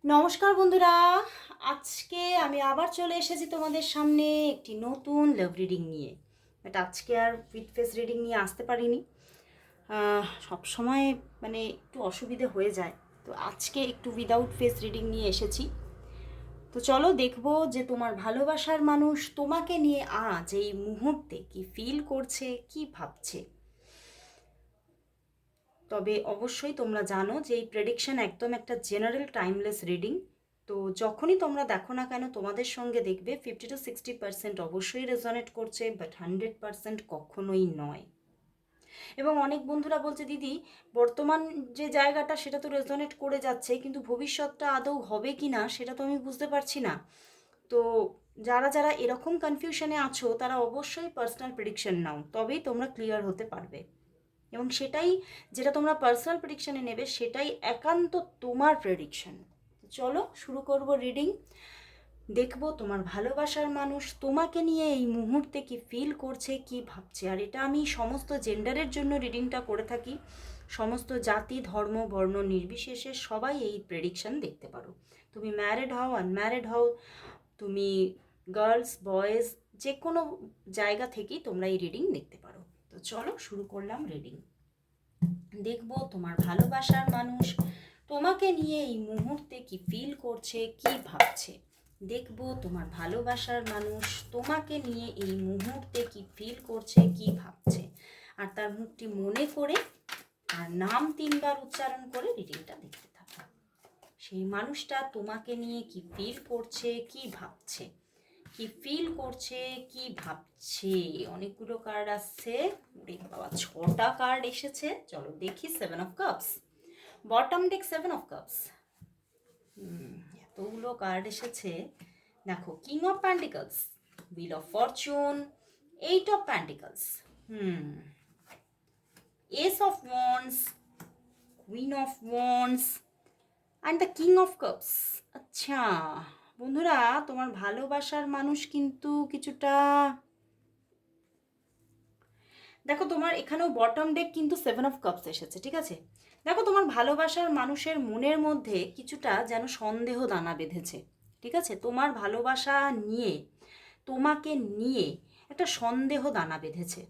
নমস্কার বন্ধুরা, আজকে আমি আবার চলে এসেছি তোমাদের সামনে একটি নতুন লাভ রিডিং নিয়ে। বাট আজকে আর উইথ ফেস রিডিং নিয়ে আসতে পারিনি। সব সময় মানে একটু অসুবিধে হয়ে যায়, তো আজকে একটু উইদাউট ফেস রিডিং নিয়ে এসেছি। তো চলো দেখবো যে তোমার ভালোবাসার মানুষ তোমাকে নিয়ে আজ এই মুহূর্তে কি ফিল করছে, কি ভাবছে। তবে অবশ্যই তোমরা জানো যে এই প্রেডিকশন একদম একটা জেনারেল টাইমলেস রিডিং। তো যখনই তোমরা দেখো না কেন তোমাদের সঙ্গে দেখবে 50 to 60% অবশ্যই রেজনেট করছে, বাট 100% কখনোই নয়। এবং অনেক বন্ধুরা বলছে, দিদি বর্তমান যে জায়গাটা সেটা তো রেজনেট করে যাচ্ছে, কিন্তু ভবিষ্যৎটা আদৌ হবে কি না সেটা তো আমি বুঝতে পারছি না। তো যারা যারা এরকম কনফিউশনে আছো তারা অবশ্যই পার্সোনাল প্রেডিকশন নাও, তবেই তোমরা ক্লিয়ার হতে পারবে। এবং সেটাই, যেটা তোমরা পার্সোনাল প্রেডিকশানে নেবে সেটাই একান্ত তোমার প্রেডিকশন। চলো শুরু করব রিডিং। দেখবো তোমার ভালোবাসার মানুষ তোমাকে নিয়ে এই মুহূর্তে কি ফিল করছে, কি ভাবছে। আর এটা আমি সমস্ত জেন্ডারের জন্য রিডিংটা করে থাকি। সমস্ত জাতি ধর্ম বর্ণ নির্বিশেষে সবাই এই প্রেডিকশন দেখতে পারো। তুমি ম্যারিড হও, আনম্যারিড হও, তুমি গার্লস বয়েজ, যে কোনো জায়গা থেকেই তোমরা এই রিডিং দেখতে পারো। তো চলো শুরু করলাম রিডিং। দেখবো তোমার ভালোবাসার মানুষ তোমাকে নিয়ে এই মুহূর্তে কি ফিল করছে, কি ভাবছে। দেখবো তোমার ভালোবাসার মানুষ তোমাকে নিয়ে এই মুহূর্তে কি ফিল করছে, কি ভাবছে। আর তার মুখটি মনে করে আর নাম 3বার উচ্চারণ করে রিডিংটা দেখতে থাকো। সেই মানুষটা তোমাকে নিয়ে কি ফিল করছে, কি ভাবছে, কি ফিল করছে, কি ভাবছে। অনেকগুলো কার্ড আসছে, বাবা 6টা কার্ড এসেছে। চলো দেখি। 7 of cups, bottom day 7 of cups. এতগুলো কার্ড এসেছে। দেখো, king of pentacles, wheel of Fortune, 8 of pentacles, S of wands, queen of wands and the king of cups. আচ্ছা বন্ধুরা, তোমার ভালোবাসার মানুষ কিন্তু কিছুটা, দেখো তোমার এখানেও বটম ডেক কিন্তু 7 অফ কাপস এসেছে, ঠিক আছে। দেখো তোমার ভালোবাসার মানুষের মনের মধ্যে কিছুটা যেন সন্দেহ দানা বেঁধেছে, ঠিক আছে। তোমার ভালোবাসা নিয়ে, তোমাকে নিয়ে একটা সন্দেহ দানা বেঁধেছে।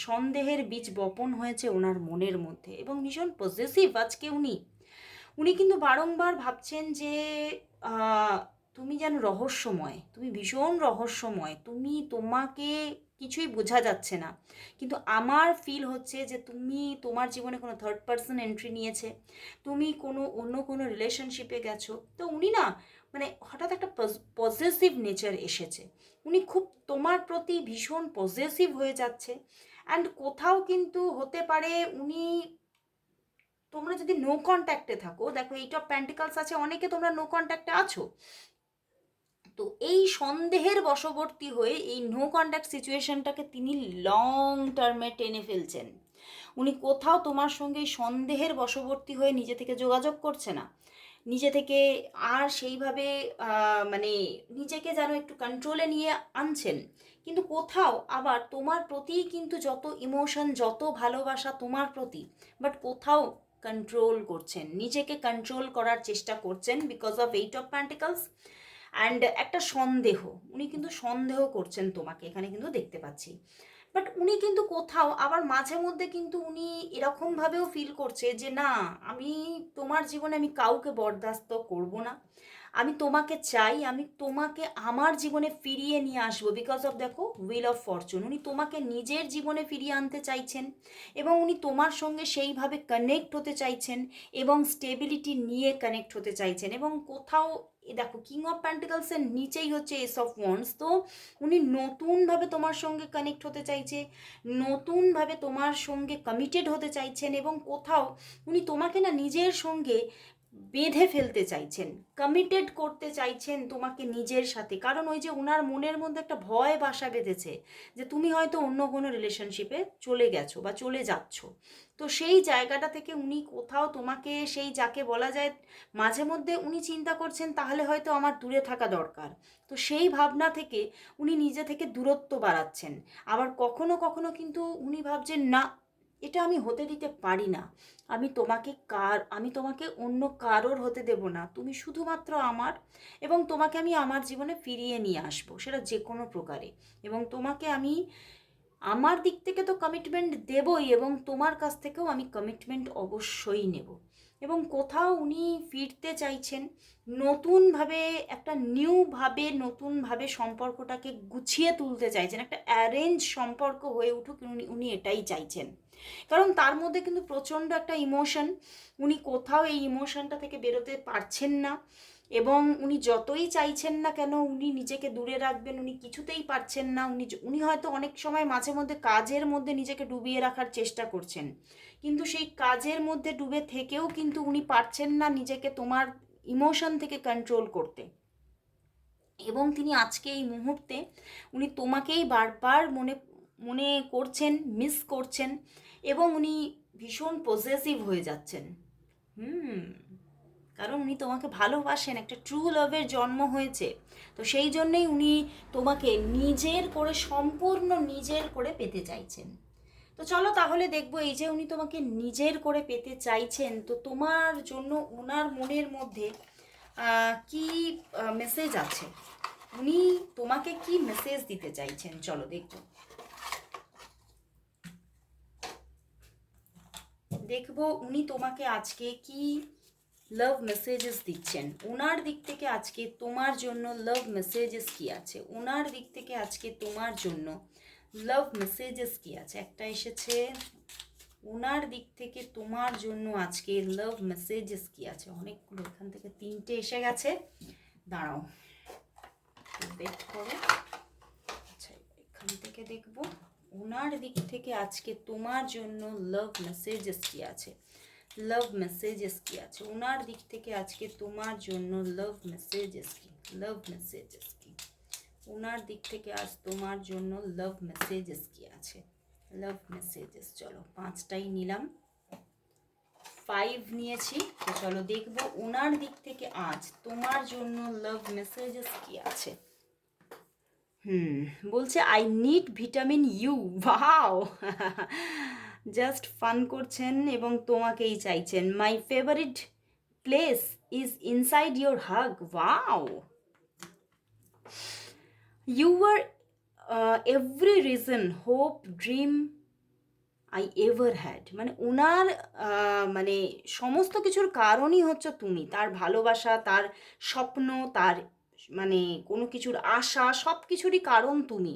সন্দেহের বীজ বপন হয়েছে ওনার মনের মধ্যে, এবং ভীষণ পজেসিভ আজকে উনি। উনি কিন্তু বারংবার ভাবছেন যে আহ, তুমি যেন রহস্যময়, তুমি ভীষণ রহস্যময়, তোমাকে কিছুই বোঝা যাচ্ছে না। কিন্তু আমার ফিল হচ্ছে যে তুমি, তোমার জীবনে কোনো থার্ড পার্সন এন্ট্রি নিয়েছে, তুমি অন্য কোনো রিলেশনশিপে গেছো। তো উনি না, মানে হঠাৎ একটা পজেসিভ নেচার এসেছে। উনি খুব তোমার প্রতি ভীষণ পজেসিভ হয়ে যাচ্ছে। অ্যান্ড কোথাও কিন্তু হতে পারে উনি, তোমরা যদি নো কন্ট্যাক্টে থাকো, দেখো 8 অফ প্যান্টিকলস আছে, অনেকে তোমরা নো কন্ট্যাক্টে আছো। তো এই সন্দেহের বশবর্তী হয়ে এই নো কন্ট্যাক্ট সিচুয়েশনটাকে তিনি লং টার্মে টেনে ফেলছেন। উনি কোথাও তোমার সঙ্গে এই সন্দেহের বশবর্তী হয়ে নিজে থেকে যোগাযোগ করছে না, নিজে থেকে আর সেইভাবে মানে নিজেকে যেন একটু কন্ট্রোলে নিয়ে আনছেন। কিন্তু কোথাও আবার তোমার প্রতিই কিন্তু যত ইমোশন, যত ভালোবাসা তোমার প্রতি, বাট কোথাও কন্ট্রোল করছেন, নিজেকে কন্ট্রোল করার চেষ্টা করছেন because of 8 of pentacles. And একটা সন্দেহ, উনি কিন্তু সন্দেহ করছেন তোমাকে, এখানে কিন্তু দেখতে পাচ্ছি। বাট উনি কিন্তু কোথাও আবার মাঝে মধ্যে কিন্তু উনি এরকমভাবেও ফিল করছে যে না, আমি তোমার জীবনে আমি কাউকে বরদাস্ত করব না, আমি তোমাকে চাই, আমি তোমাকে আমার জীবনে ফিরিয়ে নিয়ে আসবো। বিকজ অফ, দেখো, হুইল অফ ফরচুন, উনি তোমাকে নিজের জীবনে ফিরিয়ে আনতে চাইছেন, এবং উনি তোমার সঙ্গে সেইভাবে কানেক্ট হতে চাইছেন, এবং স্টেবিলিটি নিয়ে কানেক্ট হতে চাইছেন। এবং কোথাও দেখো, কিং অফ প্যান্টিকলসের নিচেই হচ্ছে এস অফ ওয়ান্ডস। তো উনি নতুনভাবে তোমার সঙ্গে কানেক্ট হতে চাইছে, নতুনভাবে তোমার সঙ্গে কমিটেড হতে চাইছেন, এবং কোথাও উনি তোমাকে না নিজের সঙ্গে বেঁধে ফেলতে চাইছেন, কমিটেড করতে চাইছেন তোমাকে নিজের সাথে। কারণ ওই যে ওনার মনের মধ্যে একটা ভয় বাসা বেঁধেছে যে তুমি হয়তো অন্য কোনো রিলেশনশিপে চলে গেছো বা চলে যাচ্ছ। তো সেই জায়গাটা থেকে উনি কোথাও তোমাকে, সেই যাকে বলা যায় মাঝে মধ্যে উনি চিন্তা করছেন তাহলে হয়তো আমার দূরে থাকা দরকার। তো সেই ভাবনা থেকে উনি নিজে থেকে দূরত্ব বাড়াচ্ছেন। আবার কখনো কখনো কিন্তু উনি ভাবছেন না, এটা আমি হতে দিতে পারি না। আমি তোমাকে অন্য কারোর হতে দেব না। তুমি শুধুমাত্র আমার, এবং তোমাকে আমি আমার জীবনে ফিরিয়ে নিয়ে আসবো, সেটা যে কোনো প্রকারে। এবং তোমাকে আমি আমার দিক থেকে তো কমিটমেন্ট দেবই, এবং তোমার কাছ থেকেও আমি কমিটমেন্ট অবশ্যই নেব। এবং কোথাও উনি ফিরতে চাইছেন নতুনভাবে, একটা নিউভাবে, নতুনভাবে সম্পর্কটাকে গুছিয়ে তুলতে চাইছেন, একটা অ্যারেঞ্জ সম্পর্ক হয়ে উঠুক, উনি এটাই চাইছেন। কারণ তার মধ্যে কিন্তু প্রচণ্ড একটা ইমোশন, উনি কোথাও এই ইমোশনটা থেকে বেরোতে পারছেন না। এবং উনি যতই চাইছেন না কেন, উনি নিজেকে দূরে রাখবেন, উনি কিছুতেই পারছেন না। উনি হয়তো অনেক সময় মাঝে মধ্যে কাজের মধ্যে নিজেকে ডুবিয়ে রাখার চেষ্টা করছেন, কিন্তু সেই কাজের মধ্যে ডুবে থেকেও কিন্তু উনি পারছেন না নিজেকে তোমার ইমোশন থেকে কন্ট্রোল করতে। এবং তিনি আজকে এই মুহূর্তে উনি তোমাকেই বারবার মনে মনে করছেন, মিস করছেন, এবং উনি ভীষণ পজেসিভ হয়ে যাচ্ছেন। হুম কারণ উনি তোমাকে ভালোবাসেন, একটা ট্রু লাভের জন্ম হয়েছে। তো সেই জন্যেই উনি তোমাকে নিজের করে, সম্পূর্ণ নিজের করে পেতে চাইছেন। তো চলো তাহলে দেখবো, এই যে উনি তোমাকে নিজের করে পেতে চাইছেন, তো তোমার জন্য ওনার মনের মধ্যে কি মেসেজ আছে, উনি তোমাকে কি মেসেজ দিতে চাইছেন, চলো দেখবো। দেখবো উনি তোমাকে আজকে কি লাভ মেসেজেস দিচ্ছেন। ওনার দিক থেকে আজকে তোমার জন্য লাভ মেসেজেস কি আছে, ওনার দিক থেকে আজকে তোমার জন্য লাভ মেসেজেস কি আছে। একটা এসেছে, ওনার দিক থেকে তোমার জন্য আজকে লাভ মেসেজেস কি আছে। অনেকগুলো, এখান থেকে 3টে এসে গেছে, দাঁড়াও ওয়েট করো। আচ্ছা, এখান থেকে দেখবো ওনার দিক থেকে আজকে তোমার জন্য লাভ মেসেজেস কি আছে। লাভ মেসেজেস কি আছে ওনার দিক থেকে আজকে তোমার জন্য, লাভ মেসেজেস কি, লাভ মেসেজেস কি ওনার দিক থেকে আজ তোমার জন্য, লাভ মেসেজেস কি আছে, লাভ মেসেজেস। চলো 5টাই নিলাম, 5 নিয়েছি। তো চলো দেখবো ওনার দিক থেকে আজ তোমার জন্য লাভ মেসেজেস কি আছে। বলছে I need vitamin U. Wow just fun করছেন এবং তোমাকেই চাইছেন। My favourite place is inside your hug. Wow, you are every reason, hope, dream I ever had. মানে ওনার মানে সমস্ত কিছুর কারণই হচ্ছে তুমি, তার ভালোবাসা, তার স্বপ্ন, তার মানে কোনো কিছুর আশা, সব কিছুরই কারণ তুমি।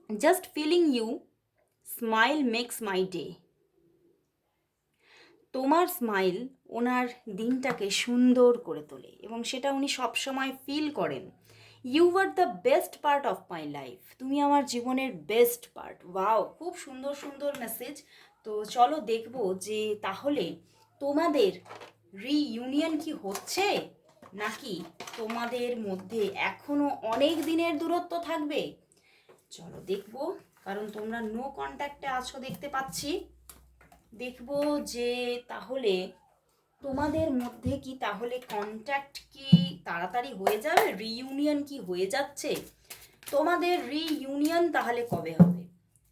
Just feeling you smile makes my day. তোমার স্মাইল ওনার দিনটাকে সুন্দর করে তোলে, এবং সেটা উনি সবসময় ফিল করেন। You are the best part of my life. তুমি আমার জীবনের বেস্ট পার্ট। ওয়াও, খুব সুন্দর সুন্দর মেসেজ। তো চলো দেখবো যে তাহলে তোমাদের রিইউনিয়ন কি হচ্ছে, নাকি তোমাদের মধ্যে এখনো অনেক দিনের দূরত্ব থাকবে। চলো দেখবো, কারণ তোমরা নো কন্ট্যাক্টে আছো দেখতে পাচ্ছি। দেখবো যে তাহলে তোমাদের মধ্যে কি তাহলে কন্ট্যাক্ট কি তাড়াতাড়ি হয়ে যাবে, রিইউনিয়ন কি হয়ে যাচ্ছে। তোমাদের রিইউনিয়ন তাহলে কবে হবে,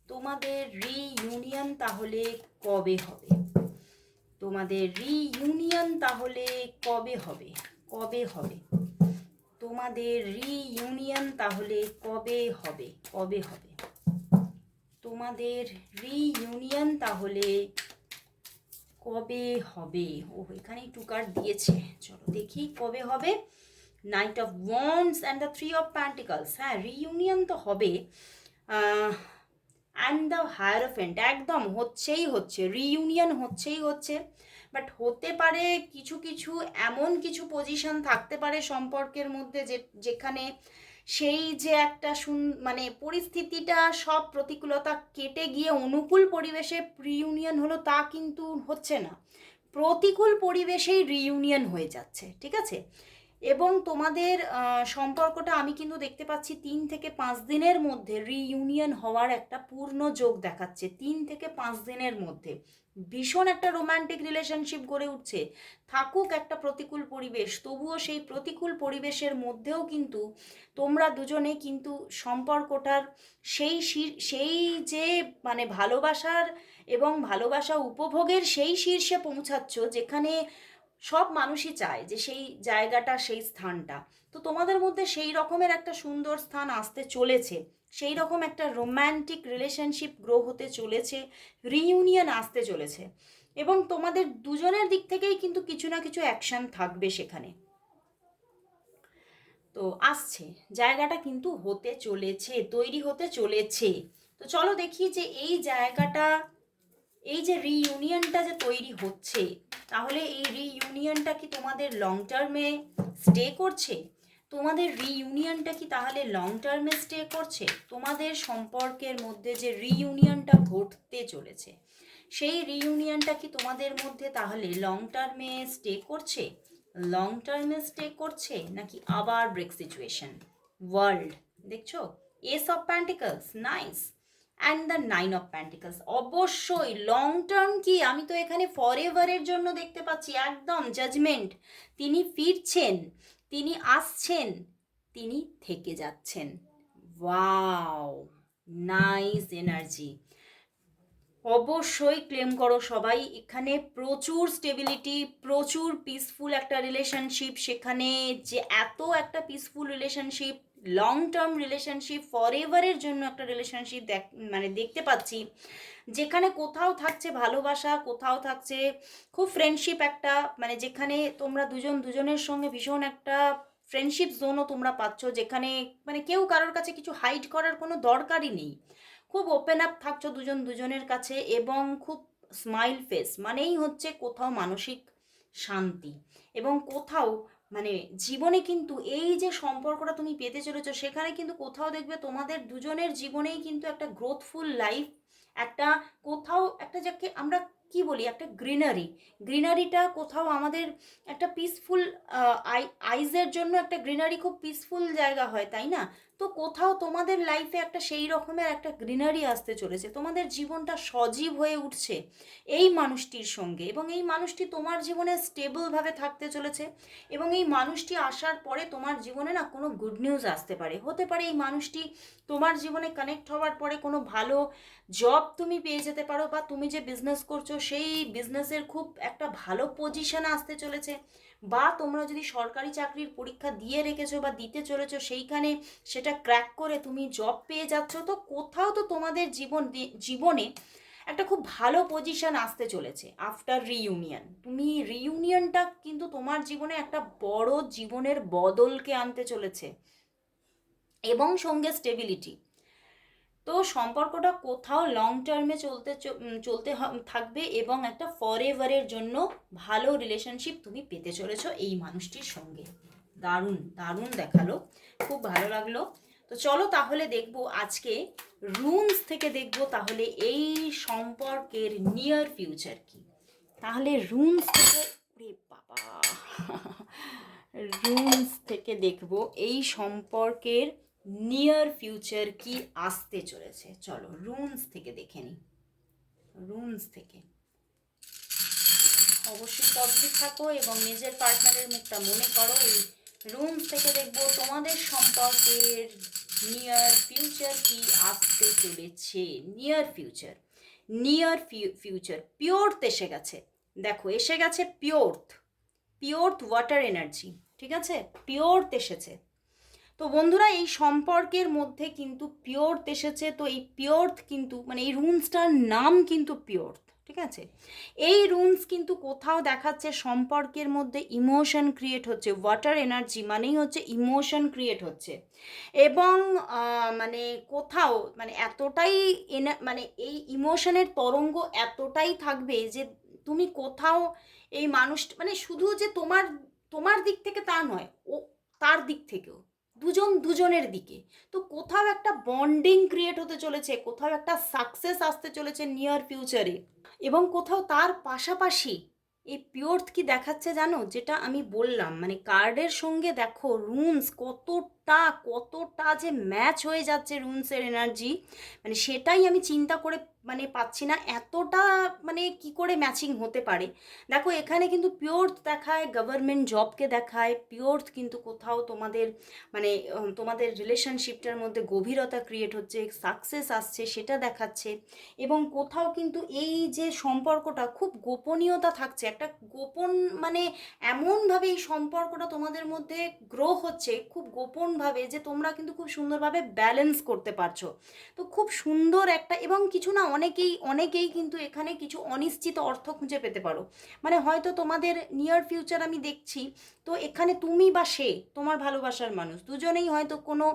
তোমাদের রিইউনিয়ন তাহলে কবে হবে, তোমাদের রিইউনিয়ন তাহলে কবে হবে, কবে হবে, তোমাদের রিইউনিয়ন তাহলে কবে হবে, কবে হবে, তোমাদের রিইউনিয়ন তাহলে কবে হবে। ও এখানে 2 কার্ড দিয়েছে, চলো দেখি কবে হবে। Night of wands and the 3 of pentacles. হ্যাঁ, রিইউনিয়ন তো হবে। অ্যান্ড দ্য হায়ারোফেন্ট, একদম হচ্ছেই হচ্ছে, রিইউনিয়ন হচ্ছেই হচ্ছে। বাট হতে পারে কিছু কিছু এমন কিছু পজিশন থাকতে পারে সম্পর্কের মধ্যে, যেখানে সেই যে একটা মানে পরিস্থিতিটা, সব প্রতিকূলতা কেটে গিয়ে অনুকূল পরিবেশে রিইউনিয়ন হলো, তা কিন্তু হচ্ছে না। প্রতিকূল পরিবেশেই রিইউনিয়ন হয়ে যাচ্ছে, ঠিক আছে। এবং তোমাদের সম্পর্কটা আমি কিন্তু দেখতে পাচ্ছি 3 থেকে 5 দিনের মধ্যে রিইউনিয়ন হওয়ার একটা পূর্ণ যোগ দেখাচ্ছে। 3 থেকে 5 দিনের মধ্যে ভীষণ একটা রোম্যান্টিক রিলেশনশিপ গড়ে উঠছে। থাকুক একটা প্রতিকূল পরিবেশ, তবুও সেই প্রতিকূল পরিবেশের মধ্যেও কিন্তু তোমরা দুজনে কিন্তু সম্পর্কটার সেই যে মানে ভালোবাসার এবং ভালোবাসা উপভোগের সেই শীর্ষে পৌঁছাচ্ছ, যেখানে সব মানুষই চায় যে সেই জায়গাটা, সেই স্থানটা। তো তোমাদের মধ্যে সেই রকমের একটা সুন্দর স্থান আসতে চলেছে, সেই রকম একটা রোম্যান্টিক রিলেশনশিপ গ্রো হতে চলেছে, রিইউনিয়ন আসতে চলেছে। এবং তোমাদের দুজনের দিক থেকেই কিন্তু কিছু না কিছু অ্যাকশন থাকবে সেখানে। তো আসছে, জায়গাটা কিন্তু হতে চলেছে, তৈরি হতে চলেছে। তো চলো দেখি যে এই জায়গাটা, এই যে রিইউনিয়নটা যে তৈরি হচ্ছে, তাহলে এই রিইউনিয়নটা কি তোমাদের লং টার্মে স্টে করছে? তোমাদের রিইউনিয়নটা কি তাহলে লং টার্মে স্টে করছে? তোমাদের সম্পর্কের মধ্যে যে রিইউনিয়নটা ঘটতে চলেছে, সেই রিইউনিয়নটা কি তোমাদের মধ্যে তাহলে লং টার্মে স্টে করছে? লং টার্মে স্টে করছে নাকি আবার ব্রেক সিচুয়েশন? ওয়ার্ল্ড দেখছো, S of pentacles, nice, and the 9 of pentacles. অবশ্যই লং টার্ম কি, আমি তো এখানে ফর এভারের জন্য দেখতে পাচ্ছি, একদম জাজমেন্ট। তিনি ফিরছেন, তিনি আসছেন, তিনি থেকে যাচ্ছেন। Wow, nice energy. অবশ্যই ক্লেম করো সবাই, এখানে প্রচুর স্টেবিলিটি, প্রচুর পিসফুল একটা রিলেশনশিপ। সেখানে যে এত একটা peaceful relationship, long term relationship, for এভারের জন্য একটা রিলেশনশিপ মানে দেখতে পাচ্ছি, যেখানে কোথাও থাকছে ভালোবাসা, কোথাও থাকছে খুব ফ্রেন্ডশিপ একটা, মানে যেখানে তোমরা দুজন দুজনের সঙ্গে ভীষণ একটা ফ্রেন্ডশিপ জোনও তোমরা পাচ্ছ, যেখানে মানে কেউ কারোর কাছে কিছু হাইড করার কোনো দরকারই নেই। খুব ওপেন আপ থাকছো দুজন দুজনের কাছে, এবং খুব স্মাইল ফেস, মানেই হচ্ছে কোথাও মানসিক শান্তি। এবং কোথাও মানে জীবনে কিন্তু এই যে সম্পর্কটা তুমি পেতে চলেছো, সেখানে কিন্তু কোথাও দেখবে তোমাদের দুজনের জীবনেই কিন্তু একটা গ্রোথফুল লাইফ, একটা কোথাও একটা, যাকে আমরা কি বলি, একটা গ্রিনারি, গ্রিনারিটা কোথাও আমাদের একটা পিসফুল, আইজের জন্য একটা গ্রিনারি খুব পিসফুল জায়গা হয়, তাই না? তো কোথাও তোমাদের লাইফে একটা সেই রকমের একটা গ্রিনারি আসতে চলেছে, তোমাদের জীবনটা সজীব হয়ে উঠছে এই মানুষটির সঙ্গে, এবং এই মানুষটি তোমার জীবনে স্টেবলভাবে থাকতে চলেছে। এবং এই মানুষটি আসার পরে তোমার জীবনে না কোনো গুড নিউজ আসতে পারে, হতে পারে এই মানুষটি তোমার জীবনে কানেক্ট হওয়ার পরে কোনো ভালো জব তুমি পেয়ে যেতে পারো, বা তুমি যে বিজনেস করছো সেই বিজনেসের খুব একটা ভালো পজিশন আসতে চলেছে, বা তোমরা যদি সরকারি চাকরির পরীক্ষা দিয়ে রেখেছো বা দিতে চলেছো, সেইখানে সেটা ক্র্যাক করে তুমি জব পেয়ে যাচ্ছ। তো কোথাও তো তোমাদের জীবনে একটা খুব ভালো পজিশন আসতে চলেছে আফটার রিইউনিয়ন। তুমি রিইউনিয়নটা কিন্তু তোমার জীবনে একটা বড় জীবনের বদলকে আনতে চলেছে, এবং সঙ্গে স্টেবিলিটি। তো সম্পর্কটা কোথাও লং টার্মে চলতে থাকবে, এবং একটা ফর এভারের জন্য ভালো রিলেশনশিপ তুমি পেতে চলেছো এই মানুষটির সঙ্গে। দারুণ দারুণ দেখালো, খুব ভালো লাগলো। তো চলো তাহলে দেখবো আজকে রুনস থেকে, দেখবো তাহলে এই সম্পর্কের নিয়ার ফিউচার কি। তাহলে রুনস থেকে, ওরে বাবা, রুনস থেকে দেখবো এই সম্পর্কের নিয়ার ফিউচার কি আসতে চলেছে। চলো রুনস থেকে দেখে নিই। রুনস থেকে অবশ্যই পজিটিভ থাকো এবং নিজের পার্টনারের মুখটা মনে করো। এই রুনস থেকে দেখবো তোমাদের সম্পর্কের নিয়ার ফিউচার কি আসতে চলেছে। নিয়ার ফিউচার, নিয়ার ফিউচার পিওরথ এসে গেছে। দেখো এসে গেছে পিওরথ, পিওরথ ওয়াটার এনার্জি, ঠিক আছে, পিওরথ এসেছে। তো বন্ধুরা এই সম্পর্কের মধ্যে কিন্তু পিওরথ এসেছে। তো এই পিওরথ কিন্তু মানে এই রুনসটার নাম কিন্তু পিওরথ, ঠিক আছে। এই রুনস কিন্তু কোথাও দেখাচ্ছে সম্পর্কের মধ্যে ইমোশন ক্রিয়েট হচ্ছে। ওয়াটার এনার্জি মানেই হচ্ছে ইমোশন ক্রিয়েট হচ্ছে, এবং মানে কোথাও মানে এতটাই মানে এই ইমোশনের তরঙ্গ এতটাই থাকবে যে তুমি কোথাও এই মানুষ মানে শুধু যে তোমার তোমার দিক থেকে তা নয়, ও তার দিক থেকেও, দুজন দুজনের দিকে। তো কোথাও একটা বন্ডিং ক্রিয়েট হতে চলেছে, কোথাও একটা সাকসেস আসতে চলেছে নিয়ার ফিউচারে, এবং কোথাও তার পাশাপাশি এই পিওর কি দেখাচ্ছে জানো, যেটা আমি বললাম, মানে কার্ডের সঙ্গে দেখো রুনস কতটা যে ম্যাচ হয়ে যাচ্ছে রুনসের এনার্জি, মানে সেটাই আমি চিন্তা করে মানে পাচ্ছি না এতটা মানে কি করে ম্যাচিং হতে পারে। দেখো এখানে কিন্তু পিওর দেখায় গভর্নমেন্ট জবকে দেখায়, পিওর কিন্তু কোথাও তোমাদের মানে তোমাদের রিলেশনশিপটার মধ্যে গভীরতা ক্রিয়েট হচ্ছে, সাকসেস আসছে সেটা দেখাচ্ছে। এবং কোথাও কিন্তু এই যে সম্পর্কটা খুব গোপনীয়তা থাকছে, একটা গোপন মানে এমনভাবে এই সম্পর্কটা তোমাদের মধ্যে গ্রো হচ্ছে খুব গোপনভাবে, যে তোমরা কিন্তু খুব সুন্দরভাবে ব্যালেন্স করতে পারছো। তো খুব সুন্দর একটা, এবং কিছু না অনেকেই কিন্তু এখানে কিছু অনিশ্চিত অর্থ খুঁজে পেতে পারো। মানে হয়তো তোমাদের নিয়ার ফিউচার আমি দেখছি, তো এখানে তুমি বা সে তোমার ভালোবাসার মানুষ দুজনেই হয়তো কোনো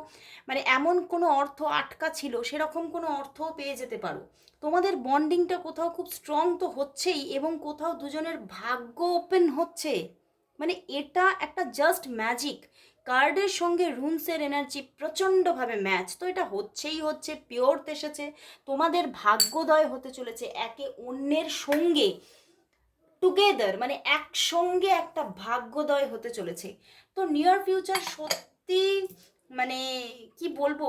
মানে এমন কোনো অর্থ আটকা ছিল, সেরকম কোনো অর্থও পেয়ে যেতে পারো। তোমাদের বন্ডিংটা কোথাও খুব স্ট্রং তো হচ্ছেই, এবং কোথাও দুজনের ভাগ্য ওপেন হচ্ছে। মানে এটা একটা জাস্ট ম্যাজিক। কার্ডের সঙ্গে রুনসের এনার্জি প্রচণ্ডভাবে ম্যাচ, তো এটা হচ্ছে পিওর এসেছে। তোমাদের ভাগ্যোদয় হতে চলেছে একে অন্যের সঙ্গে টুগেদার, মানে একসঙ্গে একটা ভাগ্যোদয় হতে চলেছে। তো নিয়ার ফিউচার সত্যি মানে কি বলবো,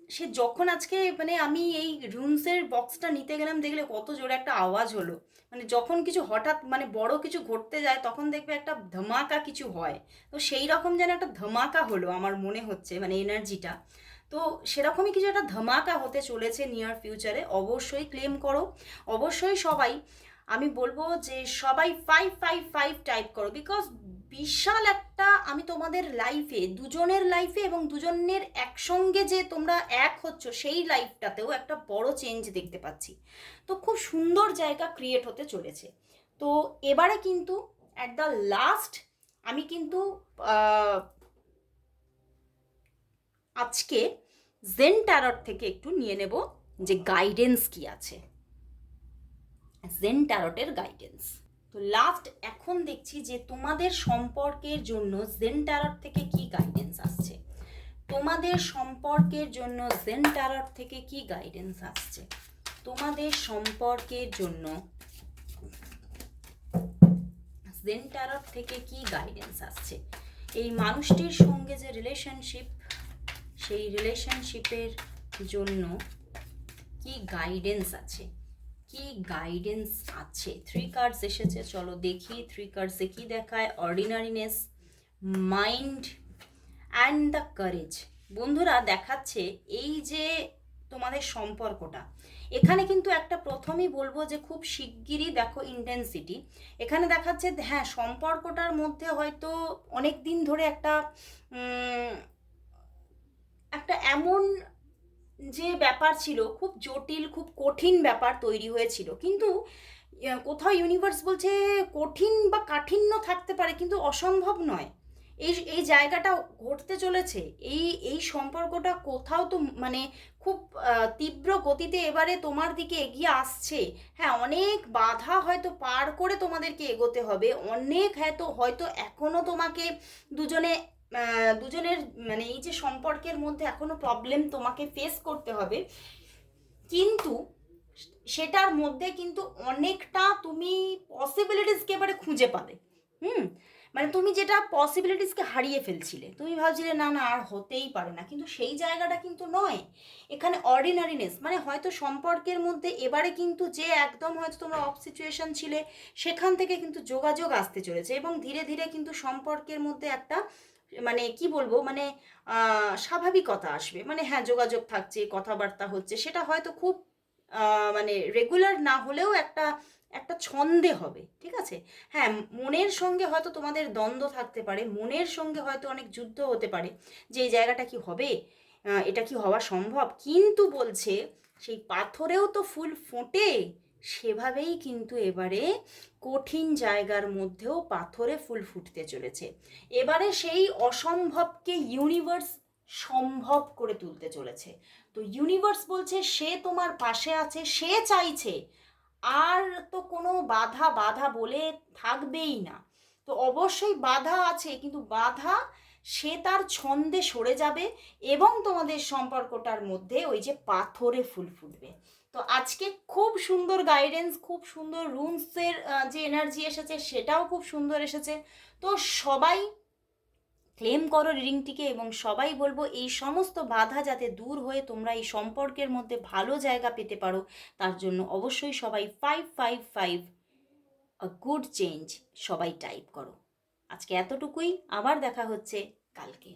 সে যখন আজকে মানে আমি এই রুমসের বক্সটা নিতে গেলাম, দেখলে কত জোরে একটা আওয়াজ হলো। মানে যখন কিছু হঠাৎ মানে বড় কিছু ঘটতে যায় তখন দেখবে একটা ধামাকা কিছু হয়। তো সেই রকম যেন একটা ধামাকা হলো আমার মনে হচ্ছে, মানে এনার্জিটা। তো সেরকমই কিছু একটা ধামাকা হতে চলেছে নিয়ার ফিউচারে। অবশ্যই ক্লেম করো, অবশ্যই সবাই, আমি বলবো যে সবাই 555 টাইপ করো, বিকজ বিশাল একটা আমি তোমাদের লাইফে, দুজনের লাইফে এবং দুজনের একসঙ্গে যে তোমরা এক হচ্ছ সেই লাইফটাতেও একটা বড় চেঞ্জ দেখতে পাচ্ছি। তো খুব সুন্দর জায়গা ক্রিয়েট হতে চলেছে। তো এবারে কিন্তু অ্যাট দ্য লাস্ট আমি কিন্তু আজকে জেন ট্যারট থেকে একটু নিয়ে নেব যে গাইডেন্স কি আছে, জেন ট্যারটের গাইডেন্স। তো লাস্ট এখন দেখছি যে তোমাদের সম্পর্কের জন্য জেন ট্যারট থেকে কি গাইডেন্স আসছে, তোমাদের সম্পর্কের জন্য জেন ট্যারট থেকে কি গাইডেন্স আসছে, তোমাদের সম্পর্কের জন্য জেন ট্যারট থেকে কি গাইডেন্স আসছে। এই মানুষটির সঙ্গে যে রিলেশনশিপ, সেই রিলেশনশিপের জন্য কি গাইডেন্স আছে, কি গাইডেন্স আছে। 3 কার্ডস এসেছে, চলো দেখি 3 কার্ডসে কি দেখায়। অর্ডিনারিনেস, মাইন্ড অ্যান্ড দ্য কারেজ। বন্ধুরা দেখাচ্ছে এই যে তোমাদের সম্পর্কটা, এখানে কিন্তু একটা প্রথমেই বলবো যে খুব শিগগিরই দেখো ইন্টেন্সিটি এখানে দেখাচ্ছে। হ্যাঁ, সম্পর্কটার মধ্যে হয়তো অনেক দিন ধরে একটা একটা এমন যে ব্যাপার ছিল, খুব জটিল খুব কঠিন ব্যাপার তৈরি হয়েছিল, কিন্তু কোথাও ইউনিভার্স বলছে কঠিন বা কাঠিন্য থাকতে পারে কিন্তু অসম্ভব নয়। এই এই জায়গাটা ঘটতে চলেছে, এই এই সম্পর্কটা কোথাও তো মানে খুব তীব্র গতিতে এবারে তোমার দিকে এগিয়ে আসছে। হ্যাঁ, অনেক বাধা হয়তো পার করে তোমাদেরকে এগোতে হবে, অনেক হয়তো হয়তো এখনও তোমাকে দুজনে দুজনের মানে এই যে সম্পর্কের মধ্যে এখনো প্রবলেম তোমাকে ফেস করতে হবে, কিন্তু সেটার মধ্যে কিন্তু অনেকটা তুমি পসিবিলিটিসকে এবারে খুঁজে পাবে। হুম, মানে তুমি যেটা পসিবিলিটিসকে হারিয়ে ফেলছিলে, তুমি ভাবছিলে না না আর হতেই পারে না, কিন্তু সেই জায়গাটা কিন্তু নয়। এখানে অর্ডিনারিনেস মানে হয়তো সম্পর্কের মধ্যে এবারে কিন্তু যে একদম হয়তো তোমরা অফ সিচুয়েশন ছিলে, সেখান থেকে কিন্তু যোগাযোগ আসতে চলেছে, এবং ধীরে ধীরে কিন্তু সম্পর্কের মধ্যে একটা মানে কি বলবো মানে স্বাভাবিকতা আসবে। মানে হ্যাঁ, যোগাযোগ থাকছে, কথাবার্তা হচ্ছে, সেটা হয়তো খুব মানে রেগুলার না হলেও একটা একটা ছন্দে হবে, ঠিক আছে। হ্যাঁ, মনের সঙ্গে হয়তো তোমাদের দ্বন্দ্ব থাকতে পারে, মনের সঙ্গে হয়তো অনেক যুদ্ধ হতে পারে যে এই জায়গাটা কি হবে, এটা কি হওয়া সম্ভব, কিন্তু বলছে সেই পাথরেও তো ফুল ফোটে, সেভাবেই কিন্তু এবারে কঠিন জায়গার মধ্যেও পাথরে ফুল ফুটতে চলেছে। এবারে সেই অসম্ভবকে ইউনিভার্স সম্ভব করে তুলতে চলেছে। তো ইউনিভার্স বলছে সে তোমার পাশে আছে, সে চাইছে আর তো কোনো বাধা বাধা বলে থাকবেই না। তো অবশ্যই বাধা আছে, কিন্তু বাধা সে তার ছন্দে সরে যাবে এবং তোমাদের সম্পর্কটার মধ্যে ওই যে পাথরে ফুল ফুটবে। তো আজকে খুব সুন্দর গাইডেন্স, খুব সুন্দর রুমসের যে এনার্জি এসেছে সেটাও খুব সুন্দর এসেছে। তো সবাই ক্লেম করো রিডিংটিকে, এবং সবাই বলবো এই সমস্ত বাধা যাতে দূর হয়ে তোমরা এই সম্পর্কের মধ্যে ভালো জায়গা পেতে পারো, তার জন্য অবশ্যই সবাই 555 আ গুড চেঞ্জ সবাই টাইপ করো। আজকে এতটুকুই, আবার দেখা হচ্ছে কালকে।